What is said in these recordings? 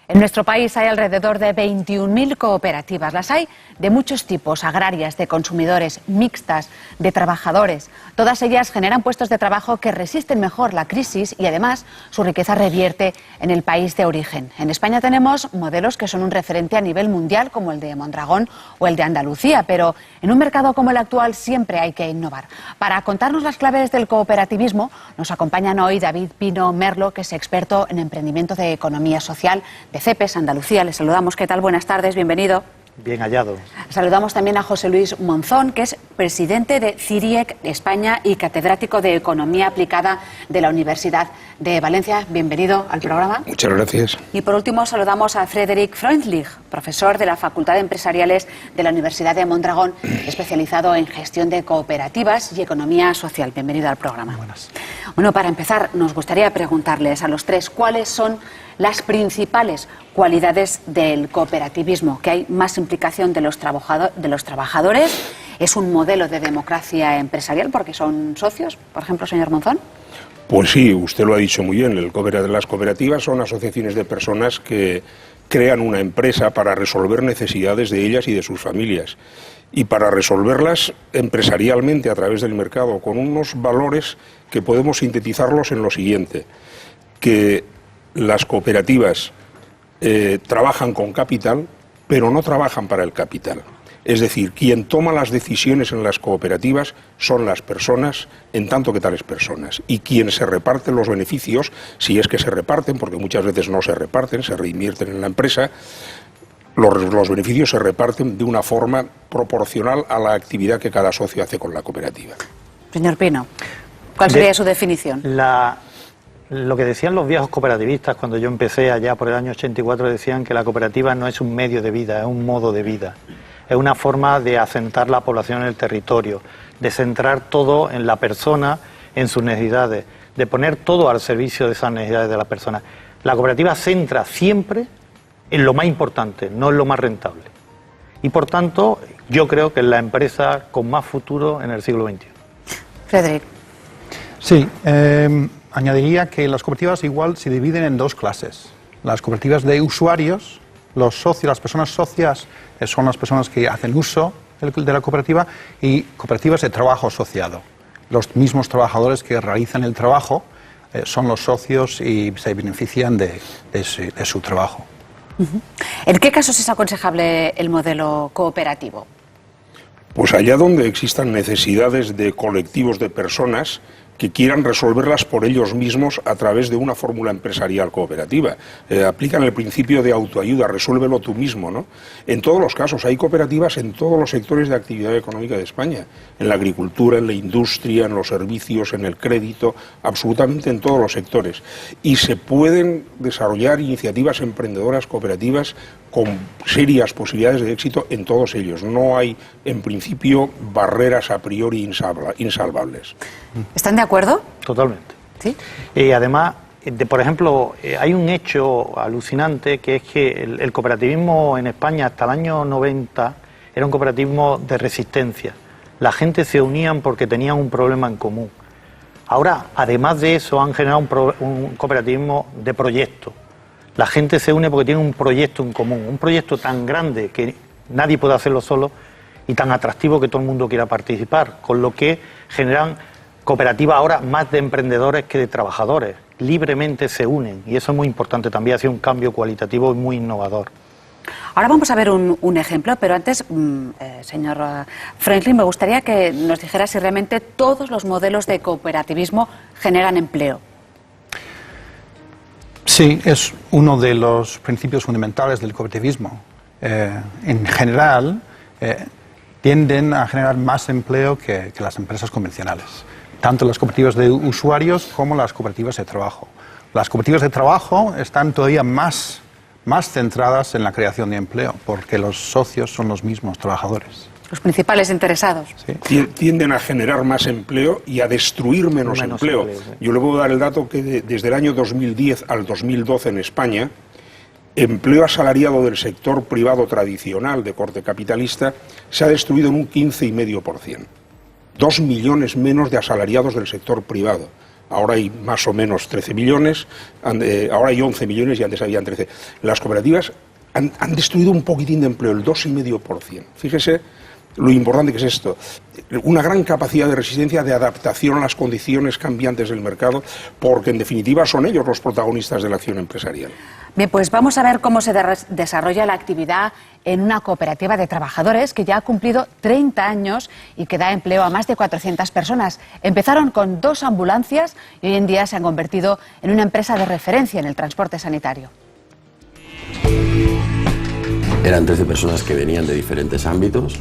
En nuestro país hay alrededor de 21.000 cooperativas. Las hay de muchos tipos, agrarias, de consumidores, mixtas, de trabajadores. Todas ellas generan puestos de trabajo que resisten mejor la crisis y además su riqueza revierte en el país de origen. En España tenemos modelos que son un referente a nivel mundial como el de Mondragón o el de Andalucía, pero en un mercado como el actual siempre hay que innovar. Para contarnos las claves del cooperativismo nos acompañan hoy David Pino Merlo, que es experto en emprendimiento de economía social de CEPES, Andalucía. Les saludamos. ¿Qué tal? Buenas tardes, bienvenido. Bien hallado. Saludamos también a José Luis Monzón, que es presidente de CIRIEC España y catedrático de Economía Aplicada de la Universidad de Valencia. Bienvenido al programa. Muchas gracias. Y por último saludamos a Frederick Freundlich, profesor de la Facultad de Empresariales de la Universidad de Mondragón, especializado en gestión de cooperativas y economía social. Bienvenido al programa. Buenas. Bueno, para empezar, nos gustaría preguntarles a los tres cuáles son las principales cualidades del cooperativismo, que hay más implicación de los trabajadores, es un modelo de democracia empresarial porque son socios, por ejemplo, señor Monzón. Pues sí, usted lo ha dicho muy bien, las cooperativas son asociaciones de personas que crean una empresa para resolver necesidades de ellas y de sus familias, y para resolverlas empresarialmente a través del mercado, con unos valores que podemos sintetizarlos en lo siguiente: que las cooperativas trabajan con capital, pero no trabajan para el capital. Es decir, quien toma las decisiones en las cooperativas son las personas, en tanto que tales personas. Y quien se reparte los beneficios, si es que se reparten, porque muchas veces no se reparten, se reinvierten en la empresa, los beneficios se reparten de una forma proporcional a la actividad que cada socio hace con la cooperativa. Señor Pino, ¿cuál sería su definición? Lo que decían los viejos cooperativistas cuando yo empecé allá por el año 84, decían que la cooperativa no es un medio de vida, es un modo de vida. Es una forma de asentar la población en el territorio, de centrar todo en la persona, en sus necesidades, de poner todo al servicio de esas necesidades de la persona. La cooperativa centra siempre en lo más importante, no en lo más rentable. Y por tanto, yo creo que es la empresa con más futuro en el siglo XXI. Frederick. Sí, añadiría que las cooperativas igual se dividen en dos clases. Las cooperativas de usuarios, los socios, las personas socias son las personas que hacen uso de la cooperativa, y cooperativas de trabajo asociado. Los mismos trabajadores que realizan el trabajo son los socios y se benefician de su trabajo. ¿En qué casos es aconsejable el modelo cooperativo? Pues allá donde existan necesidades de colectivos de personas que quieran resolverlas por ellos mismos a través de una fórmula empresarial cooperativa. Aplican el principio de autoayuda, resuélvelo tú mismo, ¿no? En todos los casos, hay cooperativas en todos los sectores de actividad económica de España, en la agricultura, en la industria, en los servicios, en el crédito, absolutamente en todos los sectores. Y se pueden desarrollar iniciativas emprendedoras cooperativas con serias posibilidades de éxito en todos ellos. No hay, en principio, barreras a priori insalvables. ¿Están de acuerdo? Totalmente. ¿Sí? Además, por ejemplo, hay un hecho alucinante, que es que el cooperativismo en España hasta el año 90 era un cooperativismo de resistencia. La gente se unían porque tenían un problema en común. Ahora, además de eso, han generado un cooperativismo de proyecto. La gente se une porque tiene un proyecto en común, un proyecto tan grande que nadie puede hacerlo solo y tan atractivo que todo el mundo quiera participar, con lo que generan cooperativas ahora más de emprendedores que de trabajadores. Libremente se unen, y eso es muy importante también, ha sido un cambio cualitativo y muy innovador. Ahora vamos a ver un ejemplo, pero antes, señor Freundlich, me gustaría que nos dijera si realmente todos los modelos de cooperativismo generan empleo. Sí, es uno de los principios fundamentales del cooperativismo. En general, tienden a generar más empleo que las empresas convencionales, tanto las cooperativas de usuarios como las cooperativas de trabajo. Las cooperativas de trabajo están todavía más centradas en la creación de empleo, porque los socios son los mismos trabajadores. Los principales interesados. Sí. Tienden a generar más empleo y a destruir menos empleo. Sí. Yo le puedo dar el dato que desde el año 2010 al 2012 en España, empleo asalariado del sector privado tradicional de corte capitalista se ha destruido en un 15,5%. 2 millones menos de asalariados del sector privado. ahora hay más o menos 13 millones, ahora hay 11 millones y antes habían 13. Las cooperativas han destruido un poquitín de empleo, el 2,5%. Fíjese lo importante que es esto. Una gran capacidad de resistencia, de adaptación a las condiciones cambiantes del mercado, porque en definitiva son ellos los protagonistas de la acción empresarial. Bien, pues vamos a ver cómo se desarrolla la actividad en una cooperativa de trabajadores que ya ha cumplido 30 años y que da empleo a más de 400 personas. Empezaron con 2 ambulancias y hoy en día se han convertido en una empresa de referencia en el transporte sanitario. Eran 13 personas que venían de diferentes ámbitos,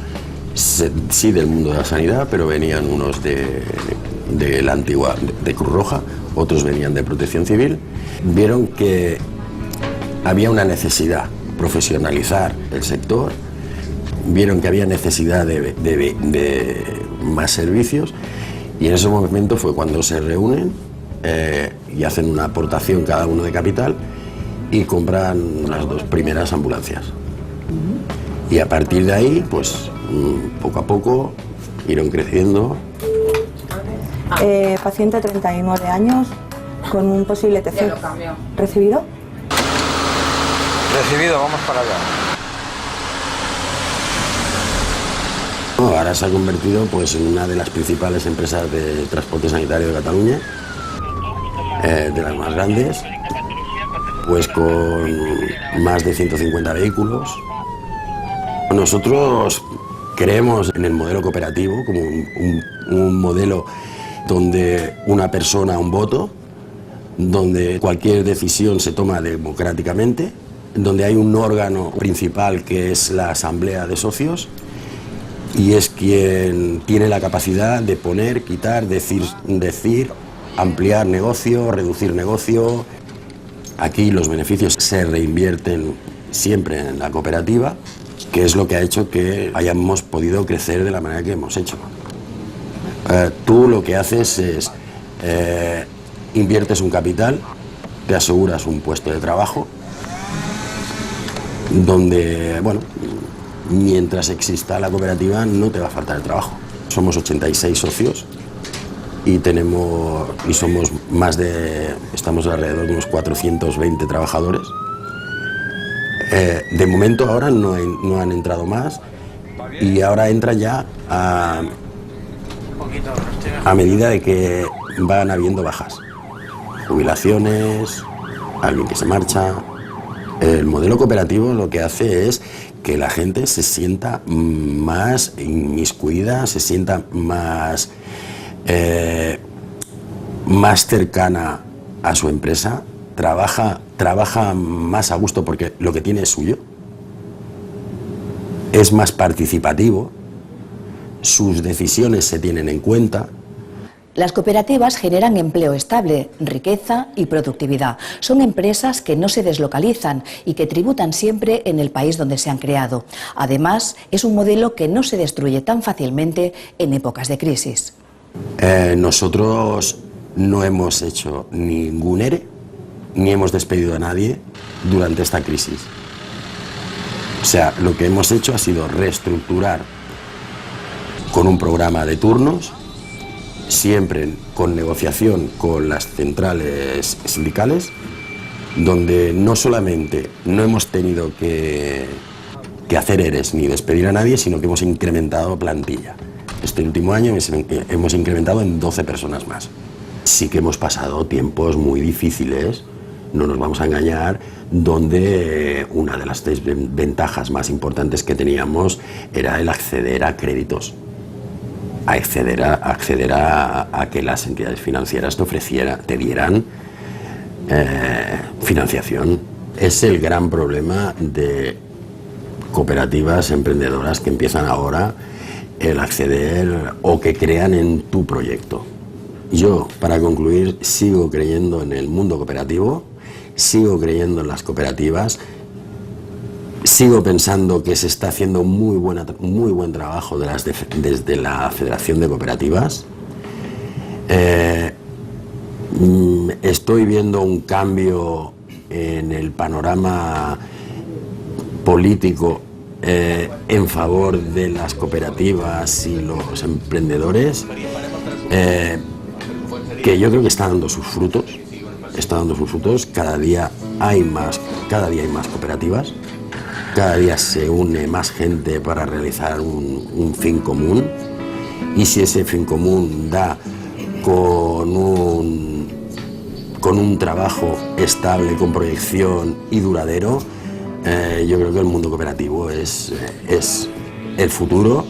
sí del mundo de la sanidad, pero venían unos de la antigua, de Cruz Roja, otros venían de Protección Civil. Vieron que había una necesidad, profesionalizar el sector, vieron que había necesidad de más servicios y en ese momento fue cuando se reúnen y hacen una aportación cada uno de capital y compran las 2 primeras ambulancias. Y a partir de ahí, pues poco a poco, irán creciendo. Paciente 39 años, con un posible TC. ¿Recibido? Recibido, vamos para allá. Ahora se ha convertido pues, en una de las principales empresas de transporte sanitario de Cataluña, de las más grandes, pues con más de 150 vehículos. Nosotros creemos en el modelo cooperativo como un modelo donde una persona, un voto, donde cualquier decisión se toma democráticamente, donde hay un órgano principal que es la asamblea de socios y es quien tiene la capacidad de poner, quitar, decir, ampliar negocio, reducir negocio. Aquí los beneficios se reinvierten siempre en la cooperativa, que es lo que ha hecho que hayamos podido crecer de la manera que hemos hecho. Tú lo que haces es inviertes un capital, te aseguras un puesto de trabajo, donde, bueno, mientras exista la cooperativa no te va a faltar el trabajo. Somos 86 socios y somos estamos alrededor de unos 420 trabajadores. De momento ahora no han entrado más y ahora entran ya a medida de que van habiendo bajas, jubilaciones, alguien que se marcha. El modelo cooperativo lo que hace es que la gente se sienta más inmiscuida, se sienta más cercana a su empresa, trabaja más a gusto porque lo que tiene es suyo, es más participativo, sus decisiones se tienen en cuenta. Las cooperativas generan empleo estable, riqueza y productividad. Son empresas que no se deslocalizan y que tributan siempre en el país donde se han creado. Además, es un modelo que no se destruye tan fácilmente en épocas de crisis. Nosotros no hemos hecho ningún ERE, ni hemos despedido a nadie durante esta crisis. O sea, lo que hemos hecho ha sido reestructurar con un programa de turnos, siempre con negociación con las centrales sindicales, donde no solamente no hemos tenido que hacer ERES ni despedir a nadie, sino que hemos incrementado plantilla. Este último año hemos incrementado en 12 personas más. Sí que hemos pasado tiempos muy difíciles, no nos vamos a engañar, donde una de las 3 ventajas más importantes que teníamos era el acceder a créditos. Acceder a que las entidades financieras te dieran financiación. Es el gran problema de cooperativas emprendedoras que empiezan ahora, el acceder o que crean en tu proyecto. Yo, para concluir, sigo creyendo en el mundo cooperativo, sigo creyendo en las cooperativas, sigo pensando que se está haciendo muy buen trabajo desde la Federación de Cooperativas. Estoy viendo un cambio en el panorama político en favor de las cooperativas y los emprendedores, que yo creo que está dando sus frutos. Está dando sus frutos. Cada día hay más cooperativas. Cada día se une más gente para realizar un fin común. Y si ese fin común da con un trabajo estable, con proyección y duradero, yo creo que el mundo cooperativo es el futuro.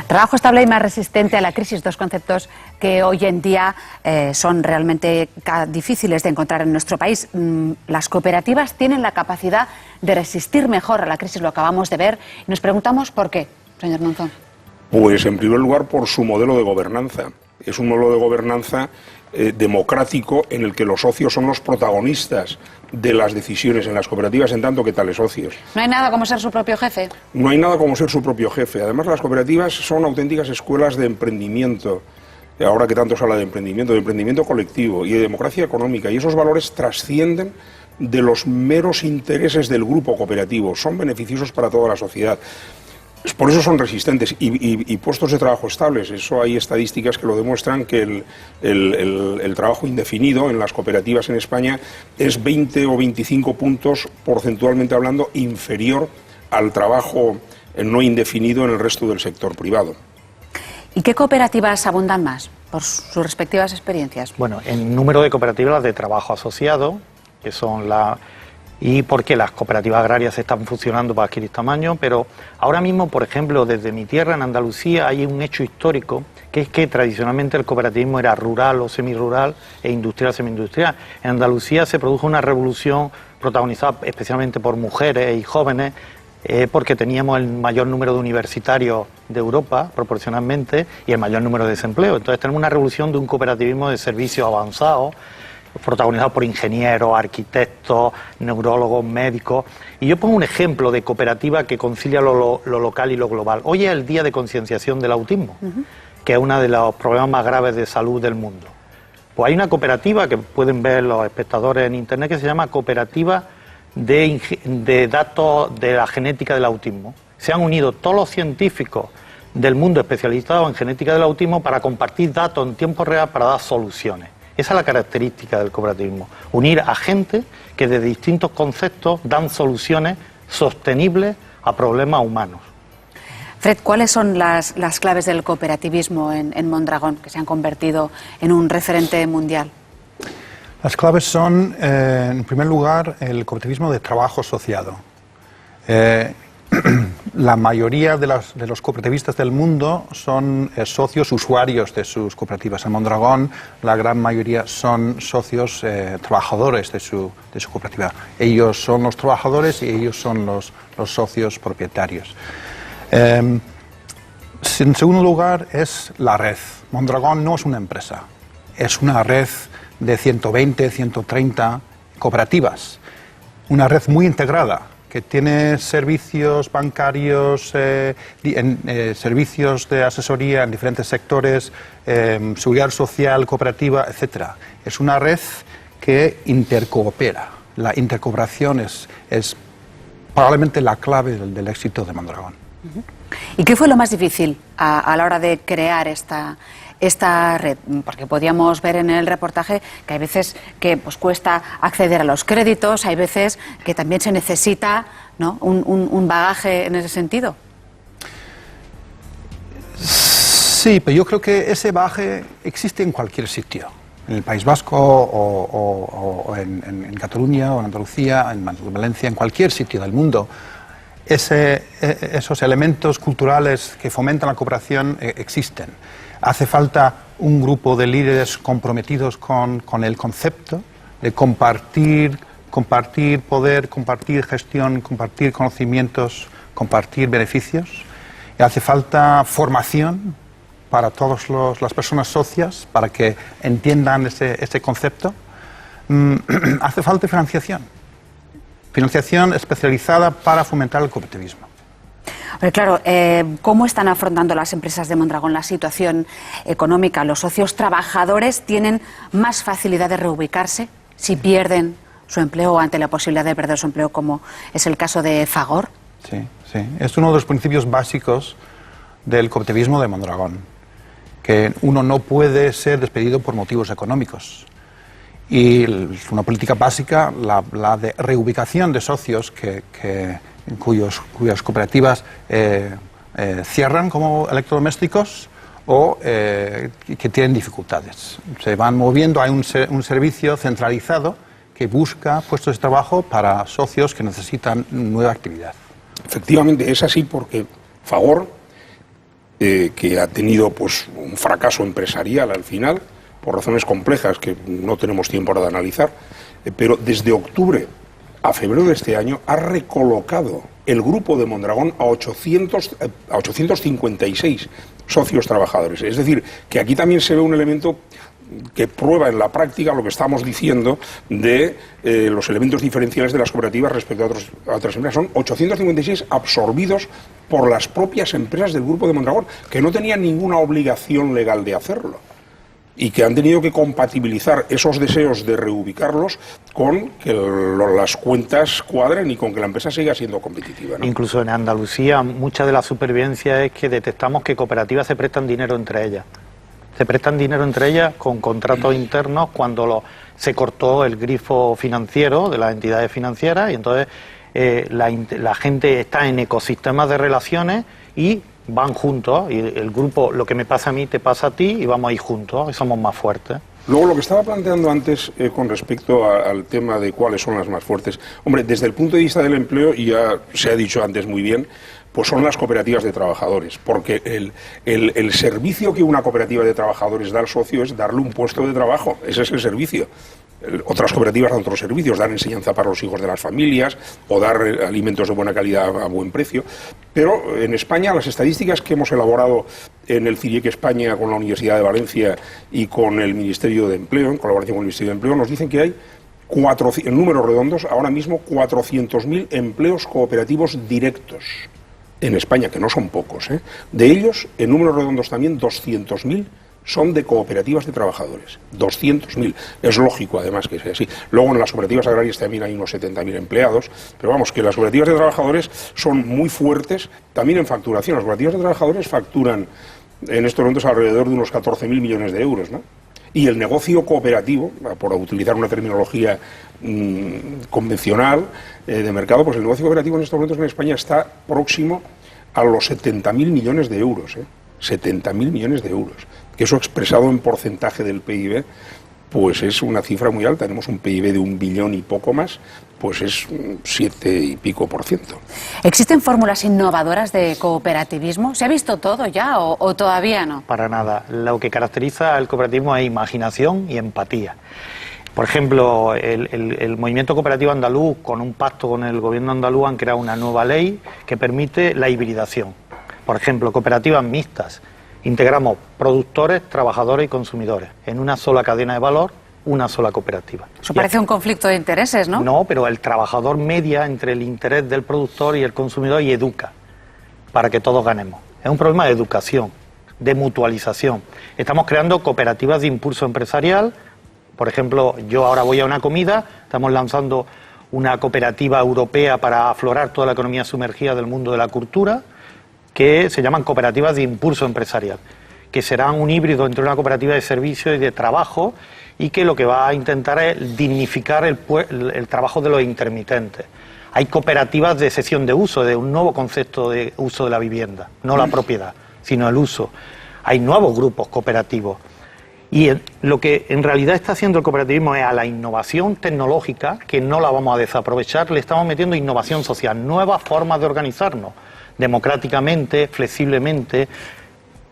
Trabajo estable y más resistente a la crisis, dos conceptos que hoy en día son realmente difíciles de encontrar en nuestro país. Las cooperativas tienen la capacidad de resistir mejor a la crisis, lo acabamos de ver, y nos preguntamos por qué, señor Monzón. Pues en primer lugar por su modelo de gobernanza. Es un modelo de gobernanza democrático en el que los socios son los protagonistas de las decisiones en las cooperativas, en tanto que tales socios. ¿No hay nada como ser su propio jefe? No hay nada como ser su propio jefe. Además, las cooperativas son auténticas escuelas de emprendimiento. Ahora que tanto se habla de emprendimiento colectivo y de democracia económica, y esos valores trascienden de los meros intereses del grupo cooperativo, son beneficiosos para toda la sociedad. Por eso son resistentes y puestos de trabajo estables. Eso hay estadísticas que lo demuestran, que el trabajo indefinido en las cooperativas en España es 20 o 25 puntos porcentualmente hablando inferior al trabajo no indefinido en el resto del sector privado. ¿Y qué cooperativas abundan más, por sus respectivas experiencias? Bueno, en número de cooperativas las de trabajo asociado, que son y porque las cooperativas agrarias están funcionando para adquirir tamaño, pero ahora mismo, por ejemplo, desde mi tierra, en Andalucía, hay un hecho histórico, que es que tradicionalmente el cooperativismo era rural o semirural e industrial semi-industrial. En Andalucía se produjo una revolución protagonizada especialmente por mujeres y jóvenes, porque teníamos el mayor número de universitarios de Europa, proporcionalmente, y el mayor número de desempleo. Entonces tenemos una revolución de un cooperativismo de servicios avanzados, protagonizado por ingenieros, arquitectos, neurólogos, médicos. Y yo pongo un ejemplo de cooperativa que concilia lo local y lo global. Hoy es el Día de Concienciación del Autismo, que es uno de los problemas más graves de salud del mundo. Pues hay una cooperativa que pueden ver los espectadores en internet que se llama Cooperativa de Datos de la Genética del Autismo. Se han unido todos los científicos del mundo especializados en genética del autismo para compartir datos en tiempo real para dar soluciones. Esa es la característica del cooperativismo, unir a gente que de distintos conceptos dan soluciones sostenibles a problemas humanos. Fred, ¿cuáles son las claves del cooperativismo en Mondragón, que se han convertido en un referente mundial? Las claves son, en primer lugar, el cooperativismo de trabajo asociado. La mayoría de los cooperativistas del mundo son socios usuarios de sus cooperativas. En Mondragón, la gran mayoría son socios trabajadores de su cooperativa. Ellos son los trabajadores y ellos son los socios propietarios. En segundo lugar, es la red. Mondragón no es una empresa, es una red de 120, 130 cooperativas. Una red muy integrada, que tiene servicios bancarios, servicios de asesoría en diferentes sectores, seguridad social, cooperativa, etc. Es una red que intercoopera. La intercooperación es probablemente la clave del éxito de Mondragón. ¿Y qué fue lo más difícil a la hora de crear esta red? Porque podíamos ver en el reportaje que hay veces que cuesta acceder a los créditos, hay veces que también se necesita, ¿no?, un bagaje en ese sentido. Sí, pero yo creo que ese bagaje existe en cualquier sitio. En el País Vasco o en Cataluña o en Andalucía, en Valencia, en cualquier sitio del mundo. Esos elementos culturales que fomentan la cooperación existen. Hace falta un grupo de líderes comprometidos con el concepto de compartir poder, compartir gestión, compartir conocimientos, compartir beneficios. Y hace falta formación para todas las personas socias para que entiendan ese concepto. Hace falta financiación especializada para fomentar el cooperativismo. Pero claro, ¿cómo están afrontando las empresas de Mondragón la situación económica? ¿Los socios trabajadores tienen más facilidad de reubicarse si pierden su empleo o ante la posibilidad de perder su empleo, como es el caso de Fagor? Sí. Es uno de los principios básicos del cooperativismo de Mondragón. que uno no puede ser despedido por motivos económicos. Y una política básica, la de reubicación de socios cuyas cooperativas cierran como electrodomésticos o que tienen dificultades. Se van moviendo, hay un servicio centralizado que busca puestos de trabajo para socios que necesitan nueva actividad. Efectivamente, es así porque Fagor, que ha tenido pues un fracaso empresarial al final, por razones complejas que no tenemos tiempo ahora de analizar, pero desde octubre a febrero de este año ha recolocado el grupo de Mondragón a 856 socios trabajadores. Es decir, que aquí también se ve un elemento que prueba en la práctica lo que estamos diciendo de los elementos diferenciales de las cooperativas respecto a otras empresas. Son 856 absorbidos por las propias empresas del grupo de Mondragón, que no tenían ninguna obligación legal de hacerlo y que han tenido que compatibilizar esos deseos de reubicarlos con que las cuentas cuadren y con que la empresa siga siendo competitiva, ¿no? Incluso en Andalucía, mucha de la supervivencia es que detectamos que cooperativas se prestan dinero entre ellas. Se prestan dinero entre ellas con contratos internos cuando se cortó el grifo financiero de las entidades financieras y entonces la gente está en ecosistemas de relaciones y van juntos, y el grupo, lo que me pasa a mí te pasa a ti y vamos a ir juntos y somos más fuertes. Luego, lo que estaba planteando antes con respecto al tema de cuáles son las más fuertes, hombre, desde el punto de vista del empleo, y ya se ha dicho antes muy bien, pues son las cooperativas de trabajadores, porque el servicio que una cooperativa de trabajadores da al socio es darle un puesto de trabajo, ese es el servicio. Otras cooperativas dan otros servicios, dar enseñanza para los hijos de las familias o dar alimentos de buena calidad a buen precio. Pero en España las estadísticas que hemos elaborado en el CIRIEC España con la Universidad de Valencia y con el Ministerio de Empleo, en colaboración con el Ministerio de Empleo, nos dicen que hay, en números redondos, ahora mismo 400.000 empleos cooperativos directos en España, que no son pocos, ¿eh? De ellos, en números redondos también, 200.000 son de cooperativas de trabajadores, 200.000. Es lógico, además, que sea así. Luego, en las cooperativas agrarias también hay unos 70.000 empleados, pero vamos, que las cooperativas de trabajadores son muy fuertes también en facturación. Las cooperativas de trabajadores facturan en estos momentos alrededor de unos 14.000 millones de euros, ¿no? Y el negocio cooperativo, por utilizar una terminología convencional de mercado, pues el negocio cooperativo en estos momentos en España está próximo a los 70.000 millones de euros, 70.000 millones de euros, que eso expresado en porcentaje del PIB, pues es una cifra muy alta. Tenemos un PIB de 1 billón y poco más, pues es 7 y pico %. ¿Existen fórmulas innovadoras de cooperativismo? ¿Se ha visto todo ya o todavía no? Para nada. Lo que caracteriza al cooperativismo es imaginación y empatía. Por ejemplo, el movimiento cooperativo andaluz, con un pacto con el gobierno andaluz, han creado una nueva ley que permite la hibridación. Por ejemplo, cooperativas mixtas. Integramos productores, trabajadores y consumidores en una sola cadena de valor, una sola cooperativa. Eso parece un conflicto de intereses, ¿no? No, pero el trabajador media entre el interés del productor y el consumidor y educa para que todos ganemos. Es un problema de educación, de mutualización. Estamos creando cooperativas de impulso empresarial. Por ejemplo, yo ahora voy a una comida, estamos lanzando una cooperativa europea para aflorar toda la economía sumergida del mundo de la cultura, que se llaman cooperativas de impulso empresarial, que serán un híbrido entre una cooperativa de servicio y de trabajo, y que lo que va a intentar es dignificar el trabajo de los intermitentes. Hay cooperativas de cesión de uso, de un nuevo concepto de uso de la vivienda, no la propiedad, sino el uso. Hay nuevos grupos cooperativos. Y lo que en realidad está haciendo el cooperativismo es a la innovación tecnológica, que no la vamos a desaprovechar, le estamos metiendo innovación social, nuevas formas de organizarnos, democráticamente, flexiblemente.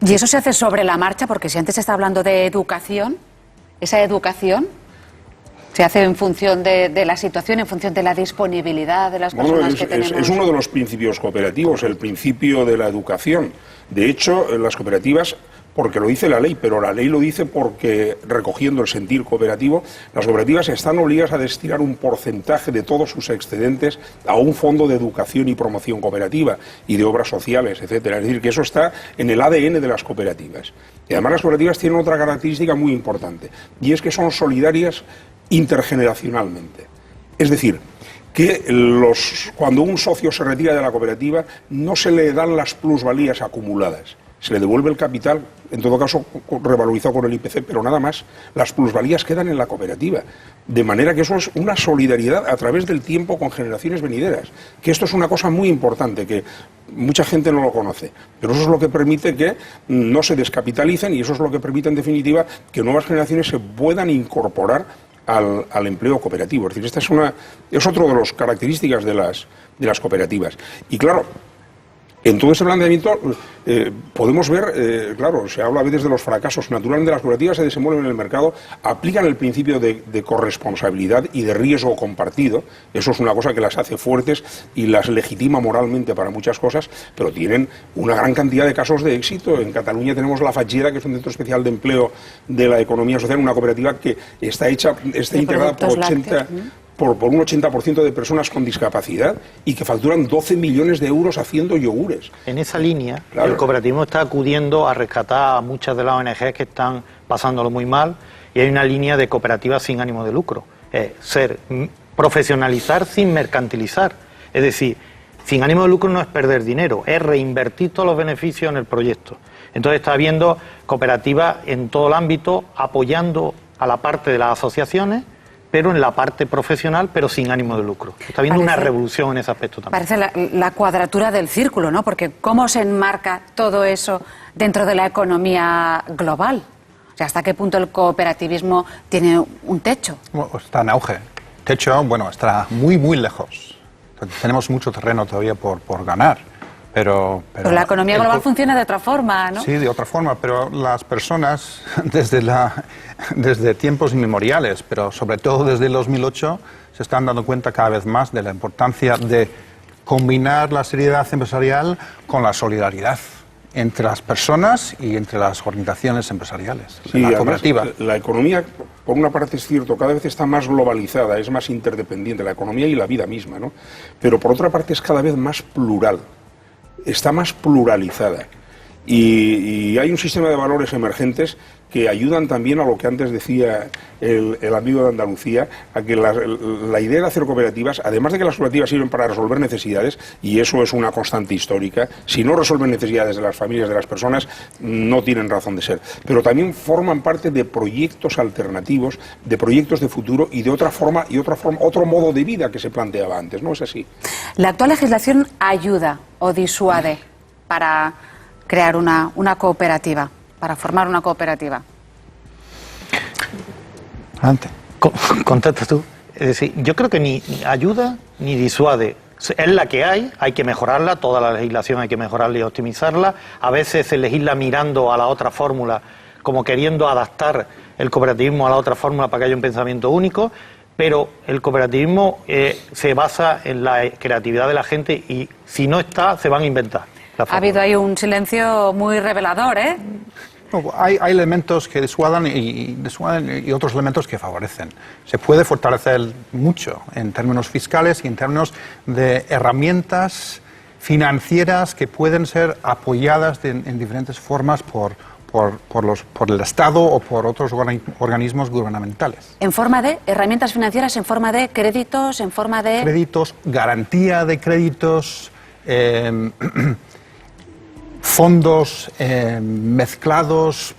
¿Y eso se hace sobre la marcha? Porque si antes se está hablando de educación, esa educación se hace en función de la situación, en función de la disponibilidad de las personas que tenemos. Es uno de los principios cooperativos, el principio de la educación. De hecho, las cooperativas, porque lo dice la ley, pero la ley lo dice porque, recogiendo el sentir cooperativo, las cooperativas están obligadas a destinar un porcentaje de todos sus excedentes a un fondo de educación y promoción cooperativa y de obras sociales, etcétera. Es decir, que eso está en el ADN de las cooperativas. Y además las cooperativas tienen otra característica muy importante, y es que son solidarias intergeneracionalmente. Es decir, que cuando un socio se retira de la cooperativa no se le dan las plusvalías acumuladas, se le devuelve el capital, en todo caso revalorizado con el IPC, pero nada más, las plusvalías quedan en la cooperativa. De manera que eso es una solidaridad a través del tiempo con generaciones venideras. Que esto es una cosa muy importante, que mucha gente no lo conoce, pero eso es lo que permite que no se descapitalicen y eso es lo que permite, en definitiva, que nuevas generaciones se puedan incorporar al empleo cooperativo. Es decir, esta es otro de las características de las cooperativas. Y claro, en todo este planteamiento podemos ver, claro, se habla a veces de los fracasos. Naturalmente las cooperativas se desenvuelven en el mercado, aplican el principio de corresponsabilidad y de riesgo compartido. Eso es una cosa que las hace fuertes y las legitima moralmente para muchas cosas, pero tienen una gran cantidad de casos de éxito. En Cataluña tenemos La Fachera, que es un centro especial de empleo de la economía social, una cooperativa que está integrada por un 80% de personas con discapacidad y que facturan 12 millones de euros haciendo yogures. En esa línea, claro, el cooperativismo está acudiendo a rescatar a muchas de las ONGs que están pasándolo muy mal, y hay una línea de cooperativas sin ánimo de lucro. Profesionalizar sin mercantilizar. Es decir, sin ánimo de lucro no es perder dinero, es reinvertir todos los beneficios en el proyecto. Entonces está habiendo cooperativas en todo el ámbito apoyando a la parte de las asociaciones, pero en la parte profesional, pero sin ánimo de lucro. Está habiendo una revolución en ese aspecto también. Parece la cuadratura del círculo, ¿no? Porque ¿cómo se enmarca todo eso dentro de la economía global? O sea, ¿hasta qué punto el cooperativismo tiene un techo? Bueno, está en auge. Techo, bueno, está muy, muy lejos. Tenemos mucho terreno todavía por ganar. Pero la economía global funciona de otra forma, ¿no? Sí, de otra forma, pero las personas desde tiempos inmemoriales, pero sobre todo desde el 2008, se están dando cuenta cada vez más de la importancia de combinar la seriedad empresarial con la solidaridad entre las personas y entre las organizaciones empresariales. Sí, la cooperativa. La economía, por una parte es cierto, cada vez está más globalizada, es más interdependiente, la economía y la vida misma, ¿no? Pero por otra parte es cada vez más plural. Está más pluralizada y hay un sistema de valores emergentes que ayudan también a lo que antes decía el amigo de Andalucía, a que la idea de hacer cooperativas, además de que las cooperativas sirven para resolver necesidades, y eso es una constante histórica, si no resuelven necesidades de las familias, de las personas, no tienen razón de ser, pero también forman parte de proyectos alternativos, de proyectos de futuro y de otra forma, otro modo de vida que se planteaba antes, ¿no es así? ¿La actual legislación ayuda o disuade para crear una cooperativa, para formar una cooperativa? Antes. Contesta tú. Es decir, yo creo que ni ayuda ni disuade. Es la que hay que mejorarla, toda la legislación hay que mejorarla y optimizarla. A veces se legisla mirando a la otra fórmula, como queriendo adaptar el cooperativismo a la otra fórmula para que haya un pensamiento único, pero el cooperativismo se basa en la creatividad de la gente y si no está, se van a inventar. Ha habido ahí un silencio muy revelador, ¿eh? No, hay elementos que disuadan y otros elementos que favorecen. Se puede fortalecer mucho en términos fiscales y en términos de herramientas financieras que pueden ser apoyadas en diferentes formas por el Estado o por otros organismos gubernamentales. ¿En forma de herramientas financieras, en forma de créditos, en forma de...? Créditos, garantía de créditos, fondos mezclados,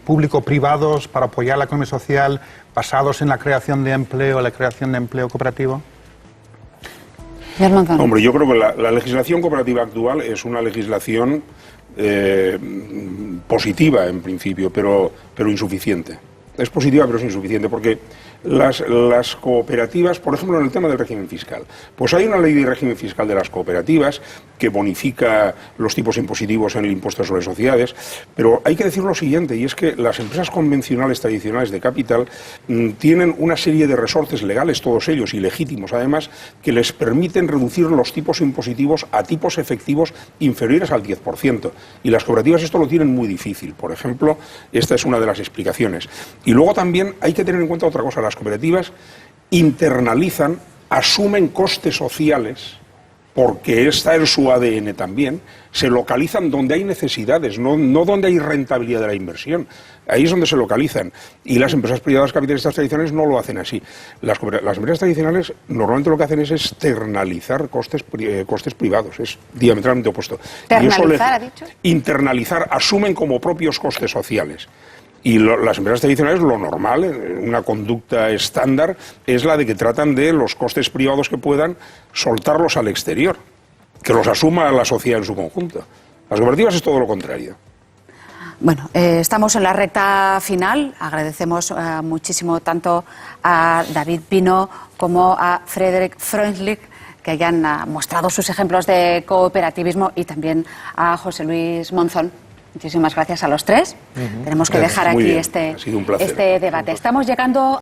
público-privados para apoyar la economía social, basados en la creación de empleo cooperativo. Hombre, yo creo que la legislación cooperativa actual es una legislación positiva en principio, pero insuficiente. Es positiva pero es insuficiente porque las cooperativas, por ejemplo en el tema del régimen fiscal, pues hay una ley de régimen fiscal de las cooperativas que bonifica los tipos impositivos en el impuesto sobre sociedades, pero hay que decir lo siguiente, y es que las empresas convencionales tradicionales de capital tienen una serie de resortes legales, todos ellos ilegítimos además, que les permiten reducir los tipos impositivos a tipos efectivos inferiores al 10%, y las cooperativas esto lo tienen muy difícil. Por ejemplo, esta es una de las explicaciones. Y luego también hay que tener en cuenta otra cosa, las cooperativas internalizan, asumen costes sociales porque está en su ADN también, se localizan donde hay necesidades, no donde hay rentabilidad de la inversión. Ahí es donde se localizan. Y las empresas privadas capitalistas tradicionales no lo hacen así. Las empresas tradicionales normalmente lo que hacen es externalizar costes privados. Es diametralmente opuesto. ¿Internalizar, ha dicho? Internalizar, asumen como propios costes sociales. Y las empresas tradicionales, lo normal, una conducta estándar, es la de que tratan de los costes privados que puedan soltarlos al exterior, que los asuma la sociedad en su conjunto. Las cooperativas es todo lo contrario. Bueno, estamos en la recta final. Agradecemos muchísimo tanto a David Pino como a Frederick Freundlich que hayan mostrado sus ejemplos de cooperativismo, y también a José Luis Monzón. Muchísimas gracias a los tres. Tenemos que dejar aquí este debate. Estamos llegando